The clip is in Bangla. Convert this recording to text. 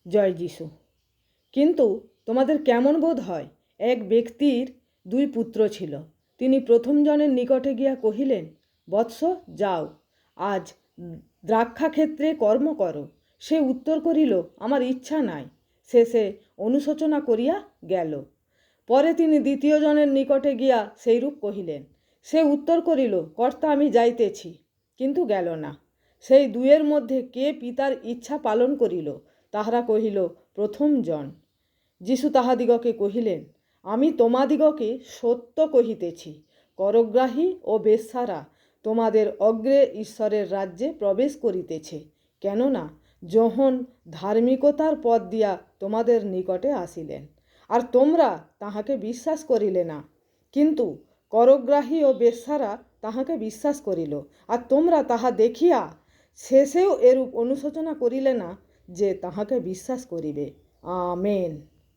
জয় যিশু। কিন্তু তোমাদের কেমন বোধ হয়, এক ব্যক্তির দুই পুত্র ছিল। তিনি প্রথম জনের নিকটে গিয়া কহিলেন, বৎস, যাও, আজ দ্রাক্ষাক্ষেত্রে কর্ম করো। সে উত্তর করিল, আমার ইচ্ছা নাই। শেষে অনুশোচনা করিয়া গেল। পরে তিনি দ্বিতীয় জনের নিকটে গিয়া সেইরূপ কহিলেন। সে উত্তর করিল, কর্তা, আমি যাইতেছি, কিন্তু গেল না। সেই দুয়ের মধ্যে কে পিতার ইচ্ছা পালন করিল? তাহারা কহিল, প্রথম জন। যিশু তাহাদিগকে কহিলেন, আমি তোমাদিগকে সত্য কহিতেছি, করগ্রাহী ও বেশ্যারা তোমাদের অগ্রে ঈশ্বরের রাজ্যে প্রবেশ করিতেছে। কেননা যোহন ধার্মিকতার পথ দিয়া তোমাদের নিকটে আসিলেন, আর তোমরা তাহাকে বিশ্বাস করিলে না। কিন্তু করগ্রাহী ও বেশ্যারা তাহাকে বিশ্বাস করিল, আর তোমরা তাহা দেখিয়া শেষেও এরূপ অনুশোচনা করিলে না যে তাহাকে বিশ্বাস করিবে। আমেন।